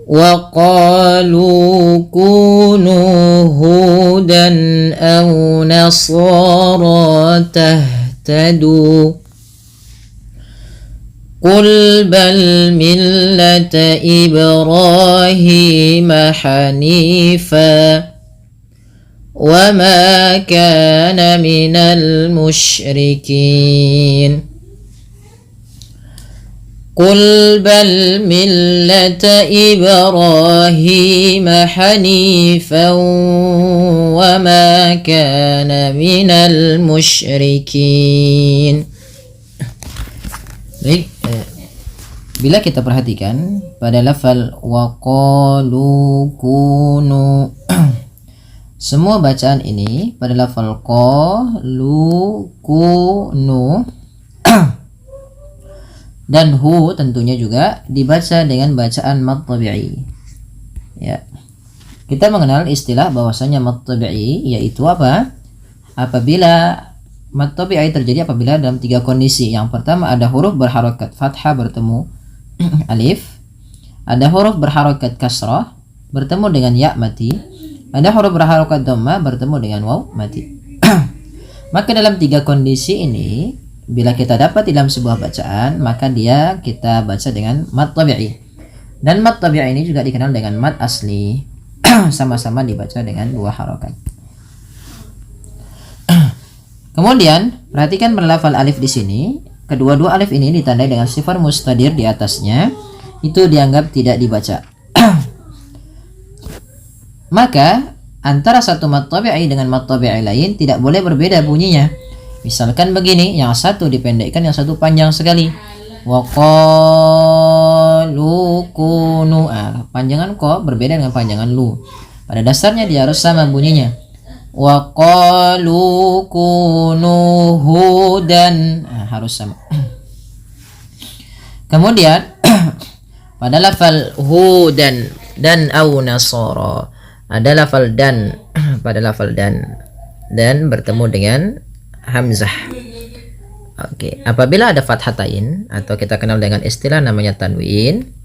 وقالوا كونوا هودا أو نصارى تهتدوا قل بل ملة إبراهيم حنيفا وما كان من المشركين قل بل ملة إبراهيم حنيفا وما كان من المشركين. Baik, bila kita perhatikan pada lafal waqalu kunu semua bacaan ini pada lafal qalu kunu dan hu tentunya juga dibaca dengan bacaan mad tabi'i. Ya. Kita mengenal istilah bahwasanya mad tabi'i yaitu apa? Apabila mad tabi'i terjadi apabila dalam tiga kondisi. Yang pertama ada huruf berharokat fathah bertemu alif, ada huruf berharokat kasrah bertemu dengan ya mati, ada huruf berharokat dhamma bertemu dengan waw mati. Maka dalam tiga kondisi ini bila kita dapat dalam sebuah bacaan, maka dia kita baca dengan mad tabi'i. Dan mad tabi'i ini juga dikenal dengan mad asli. Sama-sama dibaca dengan dua harokat. Kemudian, perhatikan pada lafal alif di sini. Kedua-dua alif ini ditandai dengan sifar mustadir di atasnya. Itu dianggap tidak dibaca. Maka, antara satu mad tabi'i dengan mad tabi'i lain tidak boleh berbeda bunyinya. Misalkan begini, yang satu dipendekkan, yang satu panjang sekali. Waqalu kunu. Panjangan ko berbeda dengan panjangan lu. Pada dasarnya dia harus sama bunyinya. Waqalu kunu hudan. Harus sama. Kemudian pada lafal hudan dan au nasara ada lafal dan pada lafal dan bertemu dengan hamzah. Oke, apabila ada fathatain atau kita kenal dengan istilah namanya tanwin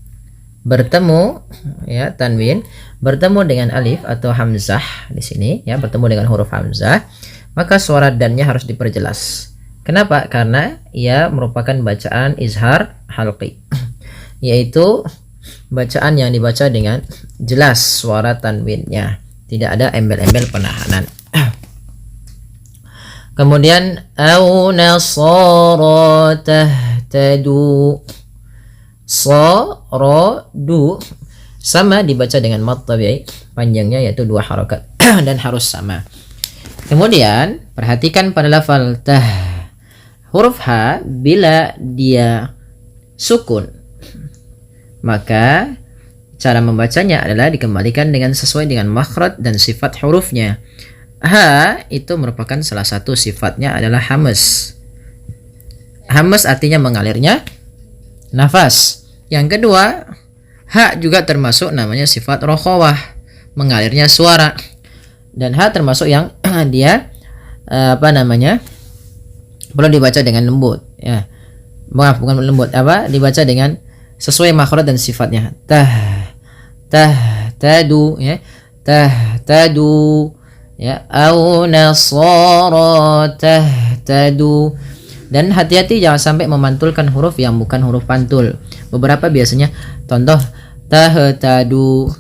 bertemu ya tanwin bertemu dengan alif atau hamzah di sini ya bertemu dengan huruf hamzah, maka suara dannya harus diperjelas. Kenapa? Karena ia merupakan bacaan izhar halqi, yaitu bacaan yang dibaca dengan jelas suara tanwinnya, tidak ada embel-embel penahanan. Kemudian au nasara tahtadu, saradu sama dibaca dengan mad tabi'i, panjangnya yaitu dua harokat dan harus sama. Kemudian perhatikan pada lafal tah, huruf ha bila dia sukun maka cara membacanya adalah dikembalikan dengan sesuai dengan makhraj dan sifat hurufnya. Ha itu merupakan salah satu sifatnya adalah hamas. Hamas artinya mengalirnya nafas. Yang kedua, ha juga termasuk namanya sifat rokhawah, mengalirnya suara. Dan ha termasuk yang dia perlu dibaca dengan lembut ya. Maaf, bukan lembut, dibaca dengan sesuai makhraj dan sifatnya. Tadu ya. Tadu ya, au nasara tahtadu. Dan hati-hati jangan sampai memantulkan huruf yang bukan huruf pantul. Beberapa biasanya contoh tahtadu.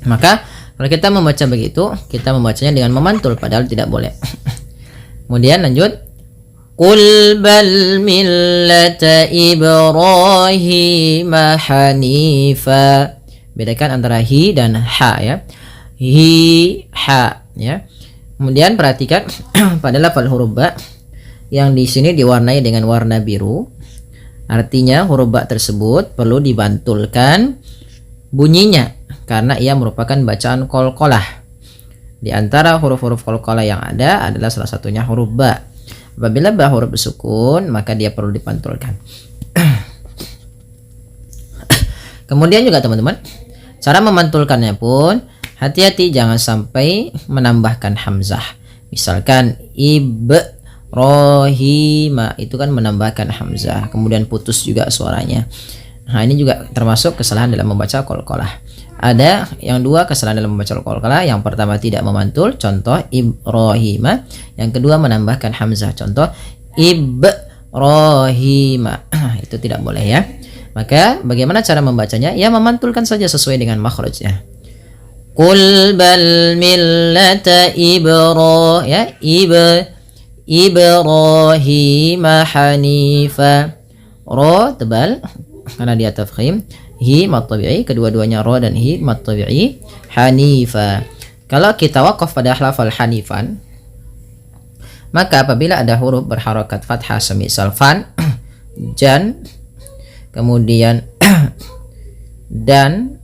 Maka kalau kita membaca begitu, kita membacanya dengan memantul padahal tidak boleh. Kemudian lanjut, qul bal millata Ibrahim hanifa. Bedakan antara hi dan ha ya. Hi, ha ya. Kemudian perhatikan pada lafal huruf ba yang di sini diwarnai dengan warna biru. Artinya huruf ba tersebut perlu dibantulkan bunyinya karena ia merupakan bacaan qalqalah. Di antara huruf-huruf qalqalah yang ada adalah salah satunya huruf ba. Apabila ba huruf bersukun, maka dia perlu dipantulkan. Kemudian juga teman-teman, cara memantulkannya pun hati-hati jangan sampai menambahkan hamzah. Misalkan Ibrahima itu kan menambahkan hamzah, kemudian putus juga suaranya. Nah, ini juga termasuk kesalahan dalam membaca qalqalah. Ada yang dua kesalahan dalam membaca qalqalah. Yang pertama tidak memantul, contoh Ibrahima. Yang kedua menambahkan hamzah, contoh Ibrahima. Itu tidak boleh ya. Maka bagaimana cara membacanya? Ya memantulkan saja sesuai dengan makhrajnya. Qul bal millata ya Ibrahim hanifa. Ro tebal karena dia tafkhim, hi mad tabi'i, kedua-duanya ro dan hi mad tabi'i, hanifa. Kalau kita waqaf pada lafal hanifan, maka apabila ada huruf berharokat fathah semisal fan, jan, kemudian dan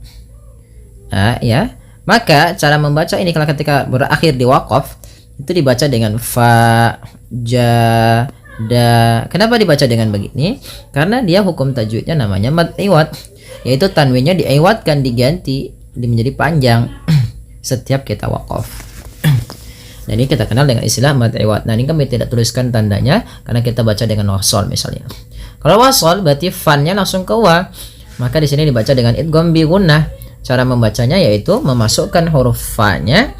ya, maka cara membaca ini kalau ketika berakhir di waqaf itu dibaca dengan fa, ja, da. Kenapa dibaca dengan begini? Karena dia hukum tajwidnya namanya mad iwad, yaitu tanwinnya diiwadkan, diganti menjadi panjang setiap kita waqaf. Dan ini kita kenal dengan istilah mad iwad. Nah, ini kami tidak tuliskan tandanya karena kita baca dengan wasol misalnya. Kalau wasol berarti fan-nya langsung ke wa. Maka di sini dibaca dengan idgham bi gunnah. Cara membacanya yaitu memasukkan huruf fa-nya,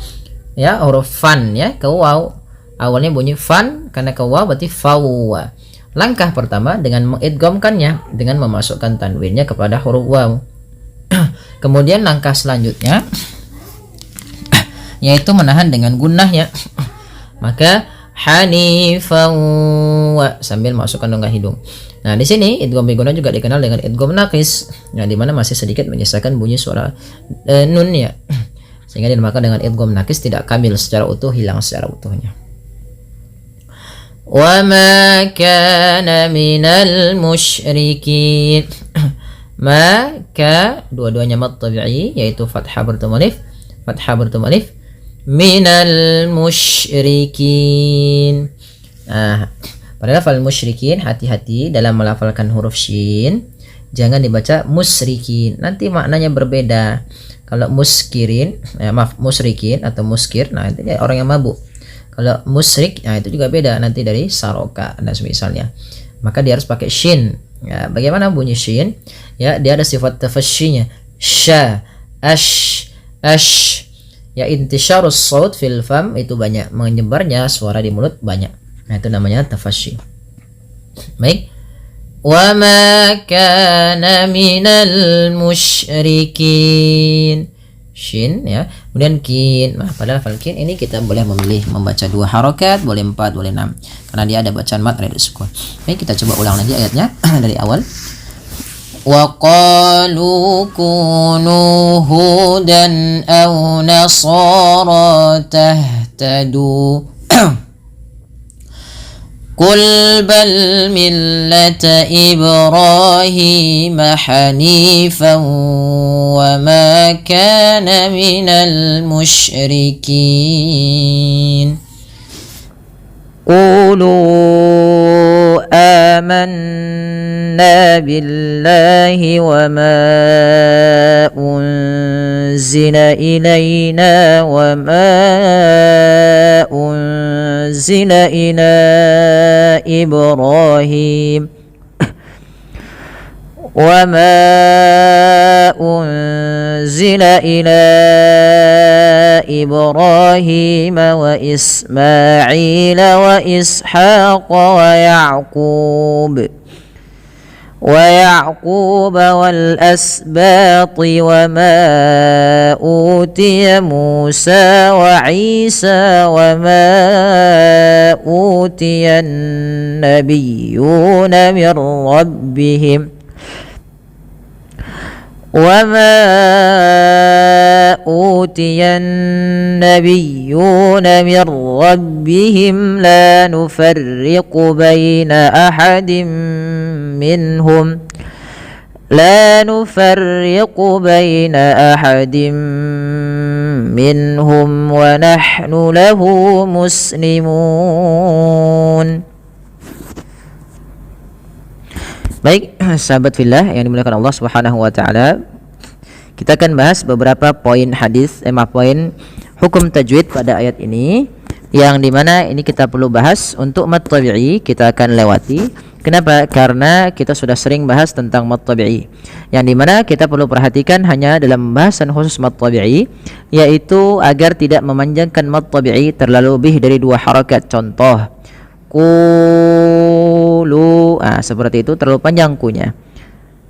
ya, huruf fan ya ke waw. Awalnya bunyi fan, karena ke waw berarti fawwa. Langkah pertama dengan mengidghamkannya dengan memasukkan tanwinnya kepada huruf waw. Kemudian langkah selanjutnya yaitu menahan dengan gunnahnya. Maka hanifan wa sambil masukkan rongga hidung. Nah, di sini idgham bi gunnah juga dikenal dengan idgham naqis, yang dimana masih sedikit menyisakan bunyi suara nun ya. Sehingga dinamakan dengan idgham naqis, tidak kamil secara utuh, hilang secara utuhnya. Wa ma kana minal musyrikin. Maka dua-duanya mad tabi'i yaitu fathah bertemu alif, minal musyrikin. Nah, pada lafal musyrikin hati-hati dalam melafalkan huruf shin, jangan dibaca musrikin, nanti maknanya berbeda. Kalau muskirin, musrikin atau muskir, nah itu orang yang mabuk. Kalau musrik, nah itu juga beda nanti dari saroka dan semisalnya. Maka dia harus pakai shin. Ya, bagaimana bunyi shin? Ya, dia ada sifat tafashinya. Sha, ash. Ya, intisyarus saut fil fam, itu banyak, menyebarnya suara di mulut banyak. Nah, itu namanya tafashi. Baik. Wa ma kana minal musyrikin. Shin ya, kemudian kin. Nah, pada lafal kin ini kita boleh memilih membaca 2 harokat, boleh 4, boleh 6, karena dia ada bacaan mad ada sukun. Baik, kita coba ulang lagi ayatnya dari awal. Wa qalu kunu hudan aw nasara tahtadu. Qul bal millata Ibrahim hanifan wa ma kana minal musyrikin. Qulu amanna billahi wa ma unzila ilayna wa ma unzila ila Ibrahim wa ma unzila ila Ibrahim wa Ismail wa Ishaq ويعقوب والأسباط وما أوتي موسى وعيسى وما أوتي النبيون من ربهم لا نفرق بين أحد منهم ونحن له مسلمون. Baik, sahabat fillah yang dimuliakan Allah Subhanahu wa taala, kita akan bahas beberapa poin hadis, poin hukum tajwid pada ayat ini, yang dimana ini kita perlu bahas. Untuk mad tabi'i kita akan lewati, Kenapa? Karena kita sudah sering bahas tentang mad tabi'i, yang dimana kita perlu perhatikan hanya dalam bahasan khusus mad tabi'i, yaitu agar tidak memanjangkan mad tabi'i terlalu lebih dari 2 harakat. Contoh qulu, seperti itu terlalu panjang kunya.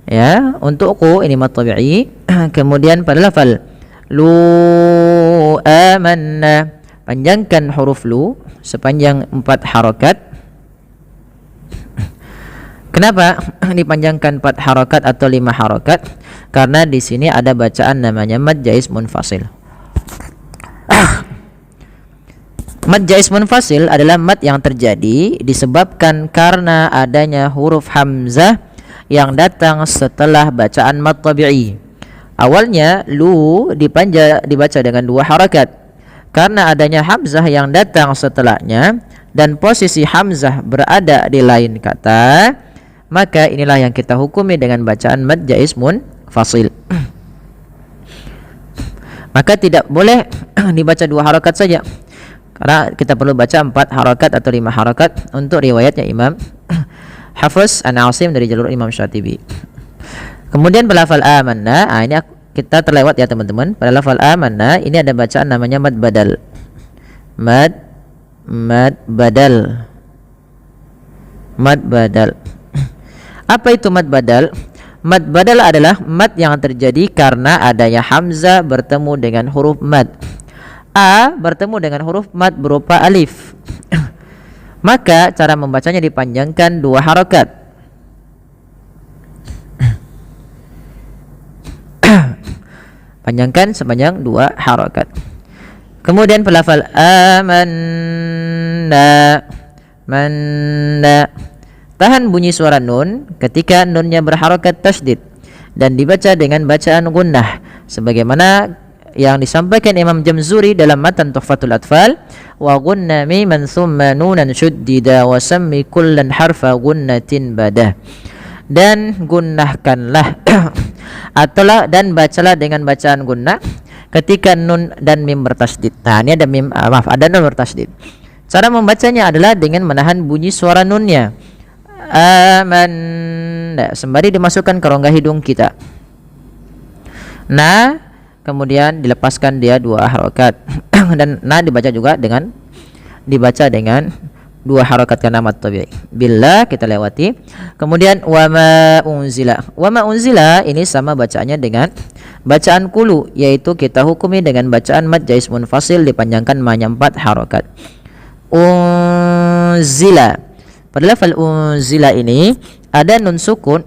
Ya, untuk ku ini mad tabi'i. Kemudian pada lafal lu amanna, panjangkan huruf lu sepanjang 4 harakat. Kenapa dipanjangkan 4 harakat atau 5 harakat? Karena di sini ada bacaan namanya mad jaiz munfasil. Mad jaiz munfasil adalah mad yang terjadi disebabkan karena adanya huruf hamzah yang datang setelah bacaan mad tabi'i. Awalnya lu dibaca dengan 2 harakat. Karena adanya hamzah yang datang setelahnya dan posisi hamzah berada di lain kata, maka inilah yang kita hukumi dengan bacaan mad jaiz munfasil. Maka tidak boleh dibaca 2 harakat saja, karena kita perlu baca 4 harakat atau 5 harakat untuk riwayatnya Imam Hafiz an Asim dari jalur Imam Syatibi. Kemudian pada lafal amanna, ini kita terlewat ya teman-teman. Pada lafal amanna ini ada bacaan namanya mad badal. Mad badal. Mad badal. Apa itu mad badal? Mad badal adalah mad yang terjadi karena adanya hamzah bertemu dengan huruf mad. A bertemu dengan huruf mad berupa alif. Maka cara membacanya dipanjangkan 2 harakat. Panjangkan sepanjang 2 harakat. Kemudian pelafal amanna, manna, tahan bunyi suara nun ketika nunnya berharakat tasydid dan dibaca dengan bacaan gunnah, sebagaimana yang disampaikan Imam Jamzuri dalam matan Tuhfatul Atfal, wa gunna miman thumma nunan syuddida wa sammi kullan harfa gunnatin badah, dan gunnahkanlah ataulah dan bacalah dengan bacaan gunnah ketika nun dan mim bertasydid. Nah, ini ada mim, ada nun bertasydid. Cara membacanya adalah dengan menahan bunyi suara nunnya. Aman, sembari dimasukkan ke rongga hidung kita. Nah, kemudian dilepaskan dia 2 harakat. Dan dibaca juga dengan 2 harakat karena mad tabi'i. Bila kita lewati. Kemudian wa ma unzila. Wa ma unzila ini sama bacaannya dengan bacaan kulu, yaitu kita hukumi dengan bacaan mad jaiz munfasil dipanjangkan hanya 4 harakat. Unzila. Pada lafal unzila ini ada nun sukun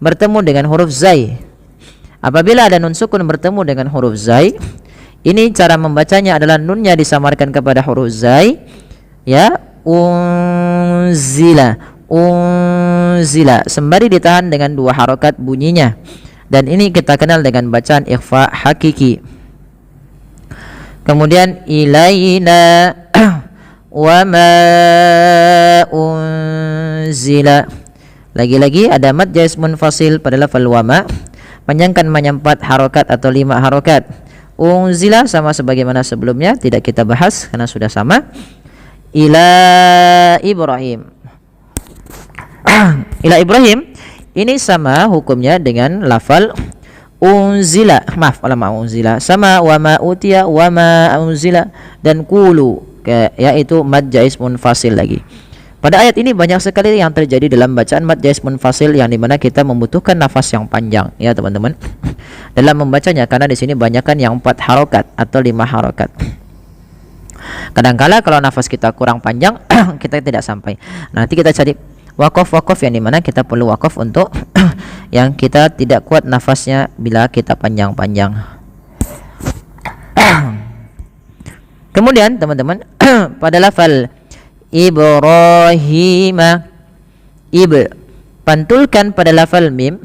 bertemu dengan huruf zai. Apabila ada nun sukun bertemu dengan huruf zai, ini cara membacanya adalah nunnya disamarkan kepada huruf zai, ya, unzila, unzila, sembari ditahan dengan 2 harakat bunyinya, dan ini kita kenal dengan bacaan ikhfa hakiki. Kemudian ilaina wa ma unzila, lagi-lagi ada mad jaiz munfasil pada lafal wa ma, panjangkan hanya 4 harakat atau 5 harakat. Unzila sama sebagaimana sebelumnya, tidak kita bahas karena sudah sama. Ila Ibrahim. Ila Ibrahim ini sama hukumnya dengan lafal unzila. Maaf, ma unzila sama wa ma utiya wa ma unzila dan qulu, yaitu mad jaiz munfasil lagi. Pada ayat ini banyak sekali yang terjadi dalam bacaan mad jaiz munfasil, yang dimana kita membutuhkan nafas yang panjang, ya teman-teman, dalam membacanya, karena di sini banyakkan yang 4 harakat atau 5 harakat. Kadangkala kalau nafas kita kurang panjang kita tidak sampai. Nanti kita cari wakaf yang dimana kita perlu wakaf untuk yang kita tidak kuat nafasnya bila kita panjang-panjang. Kemudian teman-teman pada lafal Ibrahim, pantulkan pada lafal mim,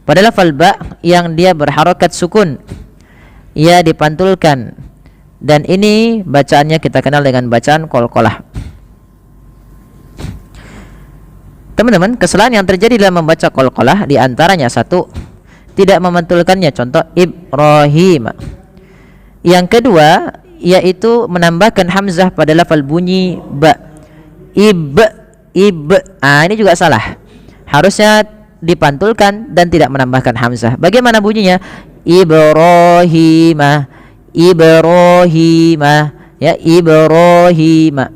pada lafal ba yang dia berharakat sukun, ia dipantulkan, dan ini bacaannya kita kenal dengan bacaan qalqalah. Teman-teman, kesalahan yang terjadi dalam membaca qalqalah di antaranya 1, tidak memantulkannya, contoh Ibrahim. Yang kedua yaitu menambahkan hamzah pada lafal bunyi ba, Ini juga salah. Harusnya dipantulkan dan tidak menambahkan hamzah. Bagaimana bunyinya? Ibrahimah, Ibrahimah, ya, Ibrahimah.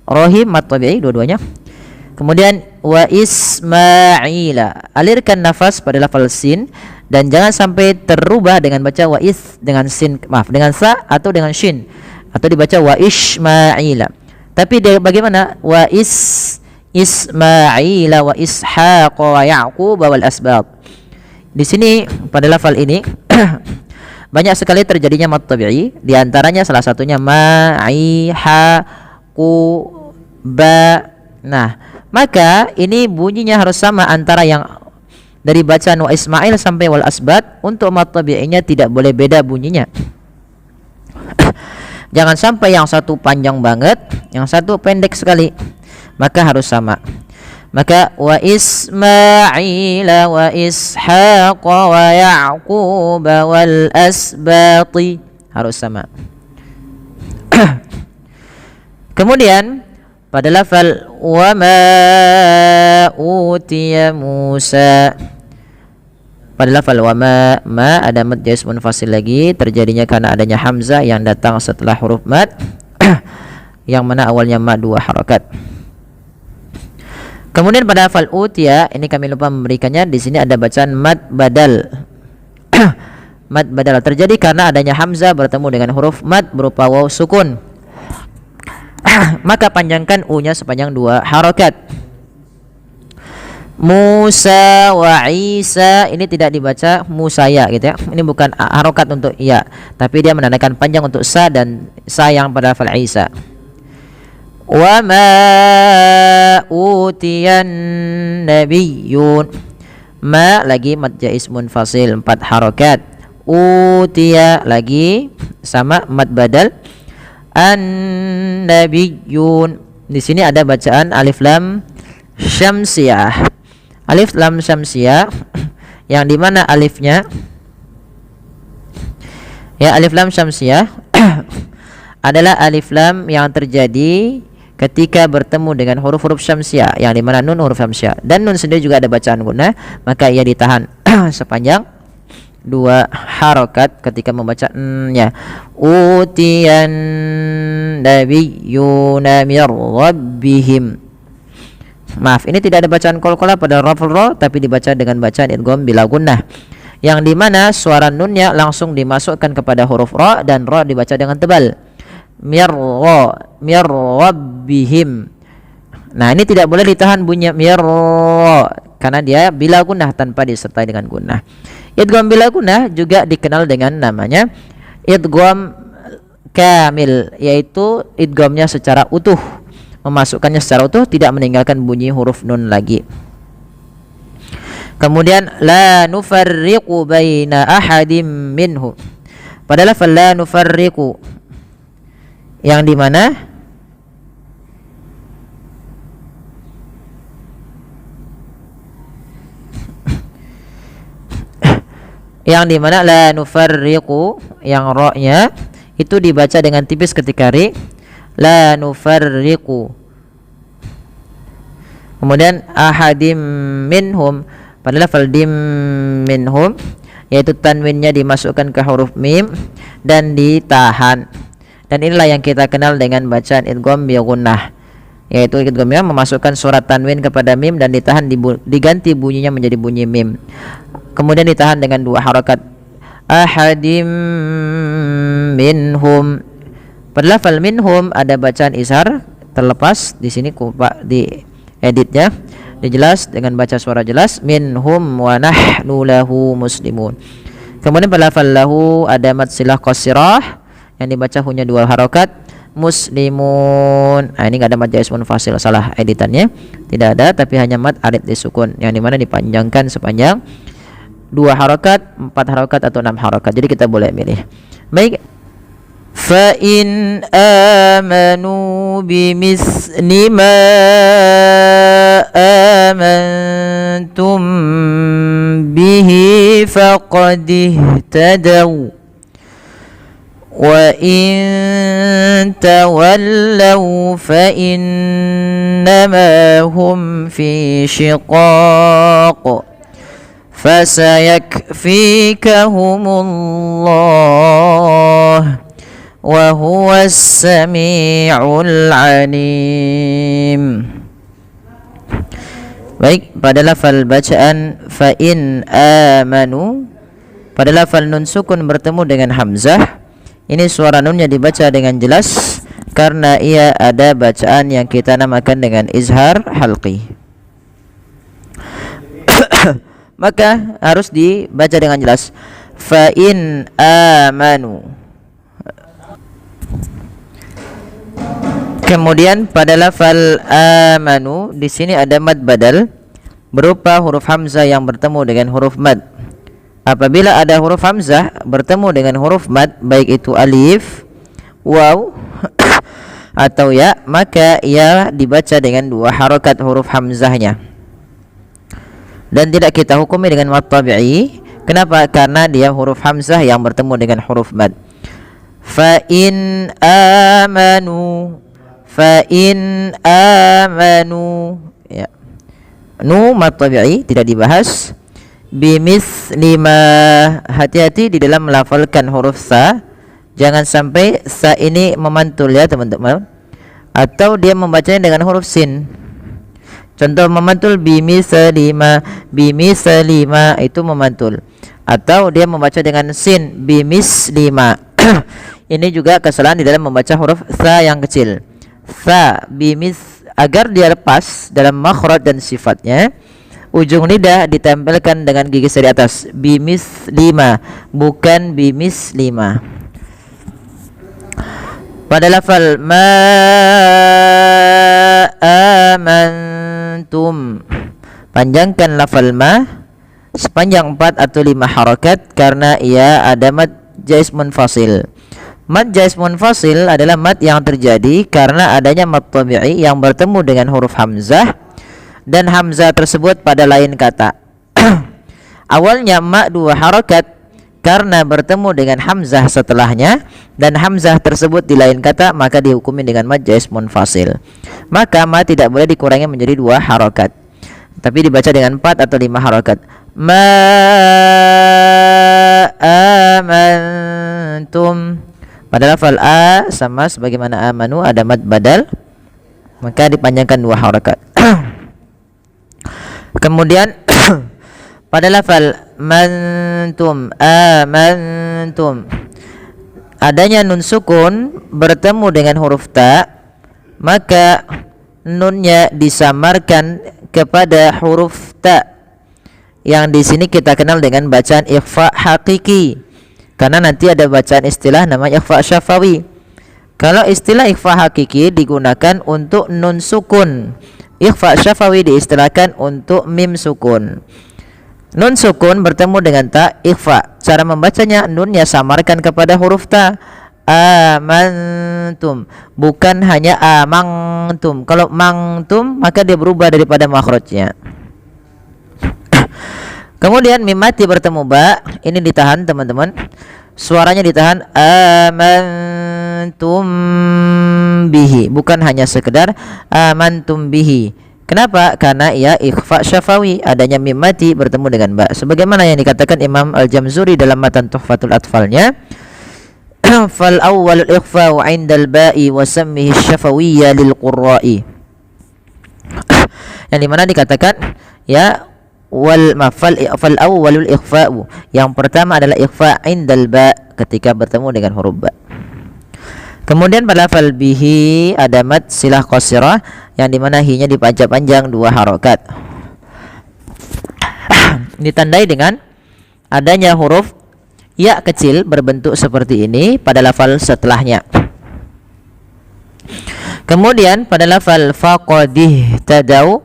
Rohim mat tabi'i dua-duanya. Kemudian wa Ismaila, alirkan nafas pada lafal sin dan jangan sampai terubah dengan baca wa is dengan sin, dengan sa atau dengan shin, atau dibaca wa Ismaila. Tapi bagaimana wa Ismaila wa Ishaq wa Yaqub wal asbab. Di sini pada lafal ini banyak sekali terjadinya mat tabi'i, di antaranya salah satunya ma'i ha ku ba. Nah, maka ini bunyinya harus sama antara yang dari bacaan wa Ismail sampai wal asbat. Untuk mat tabi'inya tidak boleh beda bunyinya. Jangan sampai yang satu panjang banget, yang satu pendek sekali, maka harus sama. Maka wa Ismaila wa Ishaq wa Yaqub wal asbati harus sama. Kemudian pada lafal wa ma utiya Musa, pada lafal wa ma ada mad jais munfasil lagi, terjadinya karena adanya hamzah yang datang setelah huruf mad yang mana awalnya ma 2 harakat. Kemudian pada lafal utiya ini kami lupa memberikannya, di sini ada bacaan mad badal. Mad badal terjadi karena adanya hamzah bertemu dengan huruf mad berupa waw sukun. Maka panjangkan u-nya sepanjang 2 harakat. Musa wa Isa ini tidak dibaca Musaya gitu ya. Ini bukan harokat untuk ya, tapi dia menandakan panjang untuk sa dan sa yang pada lafal Isa. Wa ma utiyan nabiyyun, ma lagi mad jais munfasil 4 harakat. Utiya lagi sama mad badal an-nabiyyun. Di sini ada bacaan alif lam syamsiyah. Alif lam syamsiyah yang dimana alifnya ya, alif lam syamsiyah adalah alif lam yang terjadi ketika bertemu dengan huruf-huruf syamsiyah yang dimana nun huruf syamsiyah, dan nun sendiri juga ada bacaan gunnah, maka ia ditahan sepanjang 2 harokat ketika membaca nya. Utiyan nabiyyuna mir rabbihim. Maaf, ini tidak ada bacaan qalqalah pada raful ra, tapi dibaca dengan bacaan idgham bila gunnah, yang dimana suara nunnya langsung dimasukkan kepada huruf ra dan ra dibaca dengan tebal. Mir rabbihim. Nah, ini tidak boleh ditahan bunyi mir karena dia bila gunnah tanpa disertai dengan gunnah. Idgham bila gunnah juga dikenal dengan namanya idgham kamil, yaitu idghamnya secara utuh, memasukkannya secara utuh, tidak meninggalkan bunyi huruf nun lagi. Kemudian la nufarriqu baina ahadim minhu, pada lafal la nufarriqu yang dimana la nufarriqu yang ra-nya itu dibaca dengan tipis ketika ri, la nufarriqu. Kemudian ahadim minhum, pada lafal dim minhum yaitu tanwinnya dimasukkan ke huruf mim dan ditahan, dan inilah yang kita kenal dengan bacaan idgham bi gunnah, yaitu idghamnya memasukkan surat tanwin kepada mim dan ditahan, diganti bunyinya menjadi bunyi mim, kemudian ditahan dengan 2 harakat. Ahadim minhum, pada lafal minhum ada bacaan izhar terlepas, di sini di editnya dijelas dengan baca suara jelas, minhum wa nahnu lahu muslimun. Kemudian pada lafal lahu ada mad silah qasirah yang dibaca hanya 2 harakat, muslimun. Nah, ini enggak ada mad jais munfasil, salah editannya, tidak ada, tapi hanya mad arid disukun yang dimana dipanjangkan sepanjang 2 harakat, 4 harakat atau 6 harakat. Jadi kita boleh milih. Baik. Fa in amanu bimisli ma amantum bihi faqad ihtadaw وإن تولوا فإنما هم في شقاق فسيكفيكهم الله وهو السميع العليم. Baik, pada lafal bacaan fa in amanu, pada lafal nun sukun bertemu dengan hamzah, ini suara nunnya dibaca dengan jelas karena ia ada bacaan yang kita namakan dengan izhar halqi. Maka harus dibaca dengan jelas. Fa in amanu. Kemudian pada lafal amanu di sini ada mad badal berupa huruf hamzah yang bertemu dengan huruf mad. Apabila ada huruf hamzah bertemu dengan huruf mad, baik itu alif, waw atau ya, maka ia dibaca dengan dua harokat huruf hamzahnya. Dan tidak kita hukumi dengan mad tabi'i. Kenapa? Karena dia huruf hamzah yang bertemu dengan huruf mad. Fa in amanu, fa in amanu, ya. Nu mad tabi'i tidak dibahas. Bimithli ma, hati-hati di dalam melafalkan huruf sa, jangan sampai sa ini memantul ya teman-teman, atau dia membacanya dengan huruf sin. Contoh memantul bimislima, bimislima itu memantul, atau dia membaca dengan sin bimislima. Ini juga kesalahan di dalam membaca huruf sa yang kecil. Sa bimis, agar dia lepas dalam makhraj dan sifatnya, ujung lidah ditempelkan dengan gigi dari atas, bimislima, bukan bimislima. Pada lafal ma amantum, panjangkan lafal ma sepanjang 4 atau 5 harakat karena ia ada mad jaiz munfasil. Mad jaiz munfasil adalah mad yang terjadi karena adanya mad tabi'i yang bertemu dengan huruf hamzah dan hamzah tersebut pada lain kata. Awalnya ma 2 harakat karena bertemu dengan hamzah setelahnya dan hamzah tersebut di lain kata, maka dihukumi dengan mad jaiz munfasil. Maka ma tidak boleh dikurangi menjadi 2 harakat, tapi dibaca dengan 4 atau 5 harakat. Ma amantum, pada lafal a sama sebagaimana amanu ada mad badal, maka dipanjangkan 2 harakat. Kemudian pada lafal mantum, amantum, adanya nun sukun bertemu dengan huruf ta, maka nunnya disamarkan kepada huruf ta, yang di sini kita kenal dengan bacaan ikhfa hakiki, karena nanti ada bacaan istilah namanya ikhfa syafawi. Kalau istilah ikhfa hakiki digunakan untuk nun sukun, ikhfa syafawi diistilahkan untuk mim sukun. Nun sukun bertemu dengan ta, ikhfa. Cara membacanya, nunnya samarkan kepada huruf ta, amantum, bukan hanya amangtum. Kalau mangtum maka dia berubah daripada makhrajnya. Kemudian mim mati bertemu ba, ini ditahan teman-teman, suaranya ditahan, amantum bihi, bukan hanya sekedar amantum bihi. Kenapa? Karena ia ikhfa syafawi, adanya mim mati bertemu dengan ba, sebagaimana yang dikatakan Imam Al-Jamzuri dalam matan Tuhfatul Atfalnya, fal awwal ikhfa'u 'indal ba'i wa sammihi syafawiyya lil qurra'i, yang dimana dikatakan ya fal awwalul ikhfa'u, yang pertama adalah ikhfa' 'indal ba, ketika bertemu dengan huruf ba. Kemudian pada lafal bihi ada mad silah qasirah, yang dimana hi-nya dipanjang-panjang 2 harokat, ditandai dengan adanya huruf ya kecil berbentuk seperti ini pada lafal setelahnya. Kemudian pada lafal faqadih tadau,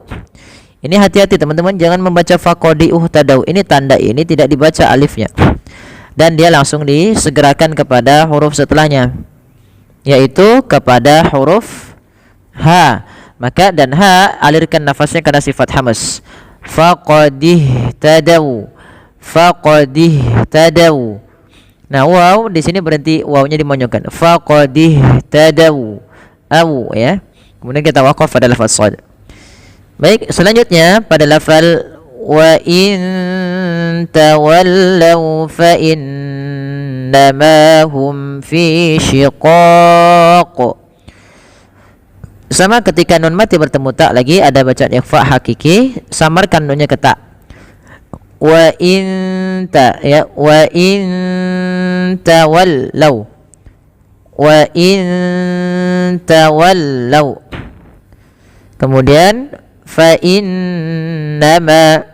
ini hati-hati teman-teman, jangan membaca faqadiuh tadau, ini tanda ini tidak dibaca alifnya dan dia langsung disegerakan kepada huruf setelahnya, yaitu kepada huruf ha. Maka dan ha alirkan nafasnya karena sifat hamas. Faqadih tadau, faqadih tadau. Nah, waw di sini berhenti, wawnya dimonyokkan. Faqadih tadau. Au ya. Kemudian kita waqaf pada lafaz shad. Baik, selanjutnya pada lafal wa in tawallaw fa innama hum fi shiqaq. Sama ketika nun mati bertemu tak lagi ada bacaan ikhfa hakiki, samarkan nunnya ke ta. Wa in ta ya, wa in tawallaw. Wa in tawallaw. Kemudian fa innama,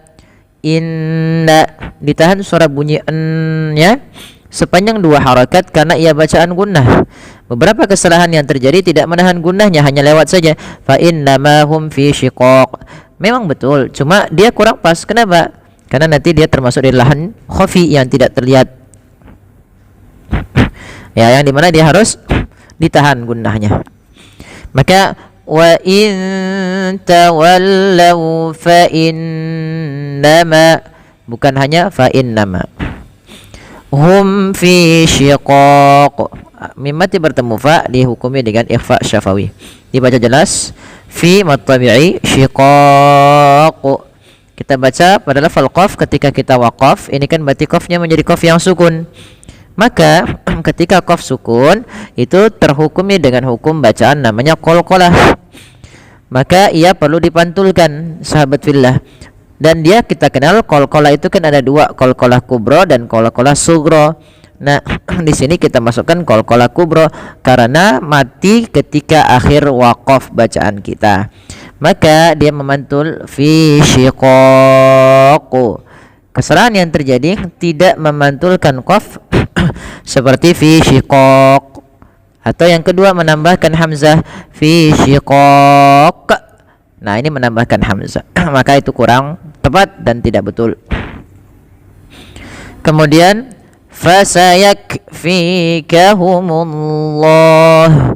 inna ditahan suara bunyi n-nya sepanjang 2 harakat karena ia bacaan gunnah. Beberapa kesalahan yang terjadi tidak menahan gunnahnya, hanya lewat saja. Fa innama hum fi shiqaq. Memang betul, cuma dia kurang pas. Kenapa? Karena nanti dia termasuk di lahan khafi yang tidak terlihat. Ya, yang dimana dia harus ditahan gunnahnya. Maka wa in tawallaw fa innama, bukan hanya fa innama. Hum fi shiqaq. Mim mati bertemu fa dihukumi dengan ikhfa syafawi. Dibaca jelas fi mad tabi'i shiqaq. Kita baca pada lafal qaf ketika kita waqaf, ini kan berarti qafnya menjadi qaf yang sukun. Maka ketika qaf sukun itu terhukumi dengan hukum bacaan namanya qalqalah. Maka ia perlu dipantulkan, sahabat fillah. Dan dia kita kenal qalqalah itu kan ada 2, qalqalah kubra dan qalqalah sughra. Nah, di sini kita masukkan qalqalah kubra karena mati ketika akhir waqaf bacaan kita. Maka dia memantul fi shiqaq. Kesalahan yang terjadi tidak memantulkan qaf seperti fi shiqaq, atau yang kedua menambahkan hamzah fi shiqaq. Nah, ini menambahkan hamzah. Maka itu kurang tepat dan tidak betul. Kemudian fasayakfikahumullah.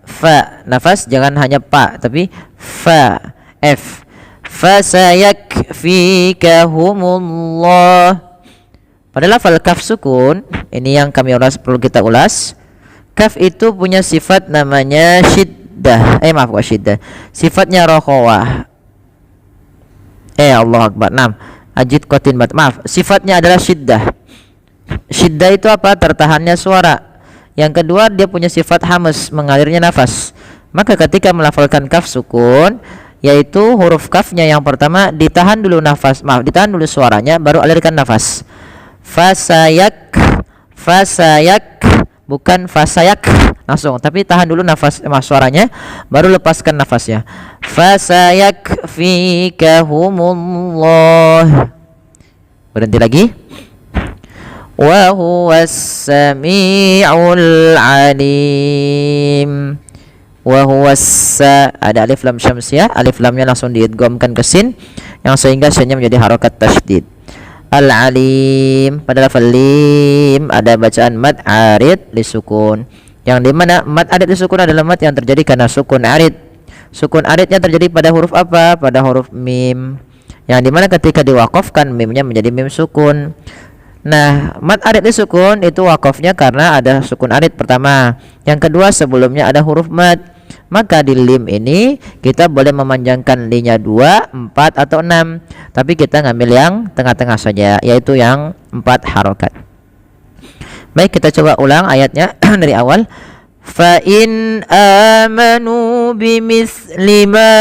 Fa nafas jangan hanya pa tapi fa f. Fasayakfikahumullah. Pada lafal kaf sukun, ini yang kami ulas, perlu kita ulas. Kaf itu punya sifat namanya syiddah. Syiddah. Sifatnya rokhawah. Allah Akbar. 6. Ajid qatin bat. Sifatnya adalah syiddah. Syiddah itu apa? Tertahannya suara. Yang kedua, dia punya sifat hamas, mengalirnya nafas. Maka ketika melafalkan kaf sukun, yaitu huruf kafnya yang pertama ditahan dulu ditahan dulu suaranya, baru alirkan nafas. Fasayak, bukan fasayak langsung, tapi tahan dulu nafas suaranya, baru lepaskan nafasnya. Fasayak fikahumullah. Berhenti lagi. Wa huwas sami'ul alim. Wa huwas, ada alif lam syamsiyah, alif lamnya langsung diidghamkan ke sin, yang sehingga sinnya menjadi harakat tasydid. Al alim, pada lafal lim ada bacaan mad arid disukun, yang dimana mad arid disukun adalah mad yang terjadi karena sukun arid. Sukun aridnya terjadi pada huruf apa? Pada huruf mim, yang dimana ketika diwaqafkan mimnya menjadi mim sukun. Nah, mad arid disukun itu wakafnya karena ada sukun arid pertama. Yang kedua, sebelumnya ada huruf mad. Maka di lim ini kita boleh memanjangkan linya 2, 4 atau 6. Tapi kita ngambil yang tengah-tengah saja, yaitu yang 4 harokat. Baik, kita coba ulang ayatnya dari awal. Fa in amanu bimithli ma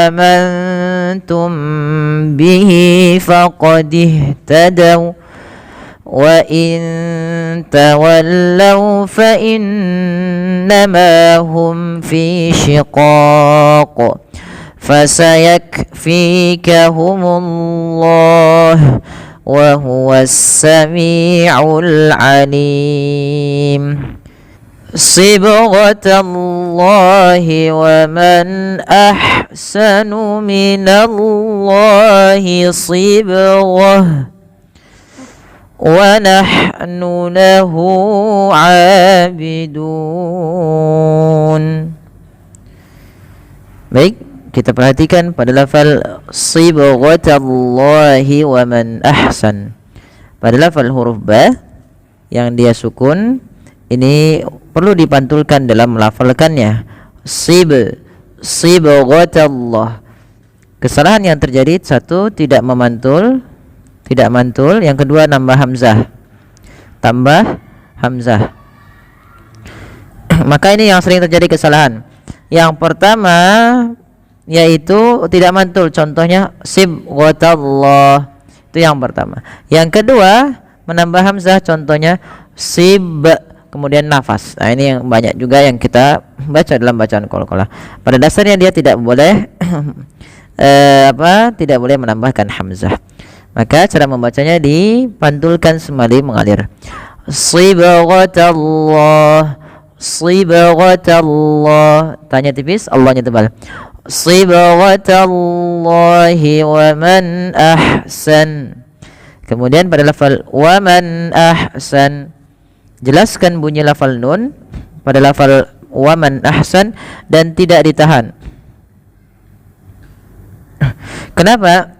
amantum bihi faqad ihtadaw wa in tawallaw fa innama hum fi shiqaq fasayakfikahumullah wa huwas sami'ul alim. Sibghatallahi wa man ahsanu minallahi sibghah wa nahnu lahu 'abidun. Baik, kita perhatikan pada lafal sibghatallahi wa man ahsan. pada lafal huruf ba yang dia sukun ini perlu dipantulkan dalam melafalkannya. Sibghatallah. Kesalahan yang terjadi, satu, tidak mantul. Yang kedua, tambah hamzah. Maka ini yang sering terjadi kesalahan. Yang pertama yaitu tidak mantul, contohnya sibghatallah, itu yang pertama. Yang kedua, menambah hamzah, contohnya sib, kemudian nafas. Nah, ini yang banyak juga yang kita baca dalam bacaan qalqalah. Pada dasarnya dia tidak boleh tidak boleh menambahkan hamzah. Maka cara membacanya dipantulkan sembari mengalir. Sibghatallah. Tanya tipis, Allahnya tebal. Sibghatallahi wa man ahsan. Kemudian pada lafal wa man ahsan, jelaskan bunyi lafal nun pada lafal wa man ahsan dan tidak ditahan. Kenapa?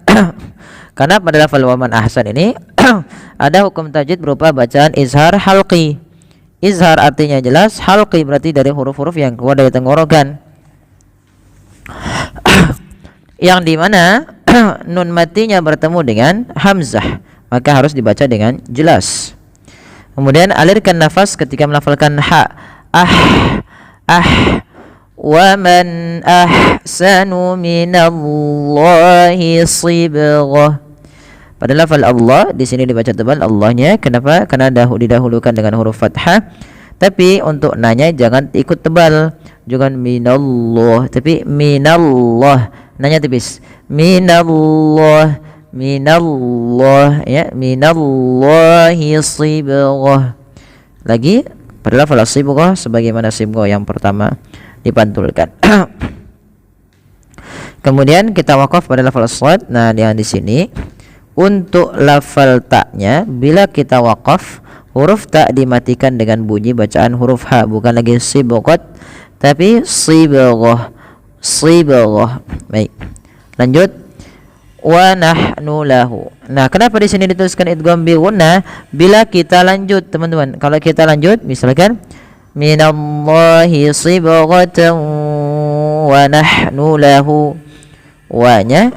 Karena pada lafal wa man ahsan ini ada hukum tajwid berupa bacaan izhar halqi. Izhar artinya jelas, halqi berarti dari huruf-huruf yang keluar dari tenggorokan, yang dimana nun matinya bertemu dengan hamzah, maka harus dibaca dengan jelas. Kemudian alirkan nafas ketika melafalkan ha. Wa man ahsanu minallahi sibghah. Pada lafal Allah di sini dibaca tebal Allahnya. Kenapa? Karena didahulukan dengan huruf fathah. Tapi untuk nanya jangan ikut tebal, jangan minallah, tapi minallah, nanya tipis. Minallah ya, minallahi sibghah. Lagi pada lafal sibghah sebagaimana sibghah yang pertama dipantulkan. Kemudian kita wakaf pada lafal shad. Nah, yang di sini untuk lafal taknya, bila kita wakaf, huruf tak dimatikan dengan bunyi bacaan huruf ha, bukan lagi sibghat tapi sibghah. Baik, lanjut. Wa nahnu lahu. Nah, kenapa di sini dituliskan idgham bi gunnah? Bila kita lanjut, teman-teman, kalau kita lanjut misalkan minallahi sibghatan wa nahnu lahu, wa-nya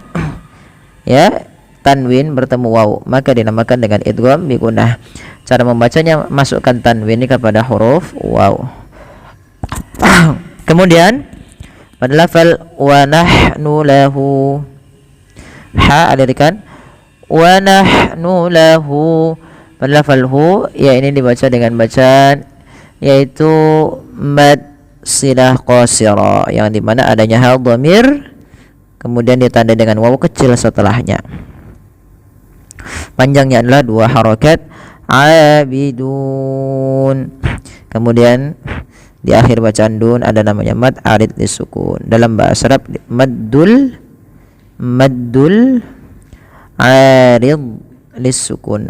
ya tanwin bertemu waw, maka dinamakan dengan idgham bi gunnah. Cara membacanya, masukkan tanwin ini kepada huruf waw. Kemudian pada lafal wa nahnu lahu, ha alirkan, wa nahnu lahu. Pada lafal hu, ya ini dibaca dengan bacaan yaitu mad silah qasira, yang dimana adanya hal dhamir kemudian ditandai dengan waw kecil setelahnya. Panjangnya adalah 2 harakat, abidun. Kemudian di akhir bacaan dun ada namanya mad arid lisukun. Dalam bahasa Arab maddul arid lisukun,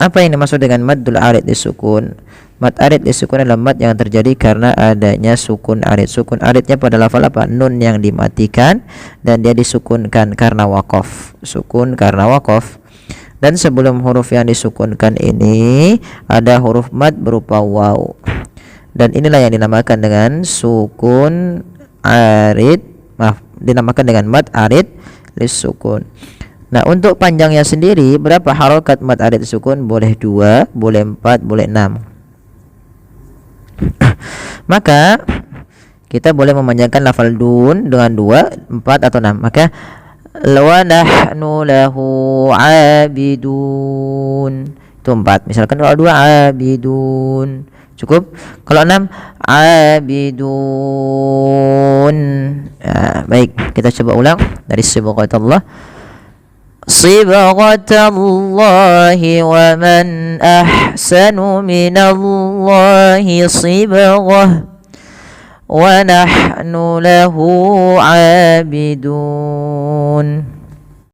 Apa yang dimaksud dengan maddul arid lisukun? Mad arid lisukun adalah mad yang terjadi karena adanya sukun arid. Sukun aridnya pada lafal apa? Nun yang dimatikan dan dia disukunkan karena waqaf. Sukun karena waqaf. Dan sebelum huruf yang disukunkan ini ada huruf mad berupa waw. Dan inilah yang dinamakan dengan sukun arid. Dinamakan dengan mad arid lisukun. Nah, untuk panjangnya sendiri berapa harokat mad arid lisukun? Boleh 2, boleh 4, boleh 6. Maka kita boleh memanjangkan lafal dun dengan 2, 4 atau 6. Maka wa nahnu lahu abidun, itu 4. Misalkan kalau 2 abidun cukup. Kalau 6 abidun. Nah, baik, kita coba ulang dari sibghatallah. Sibghatallahi wa man ahsanu minallahi sibghah wa nahnu lahu abidun.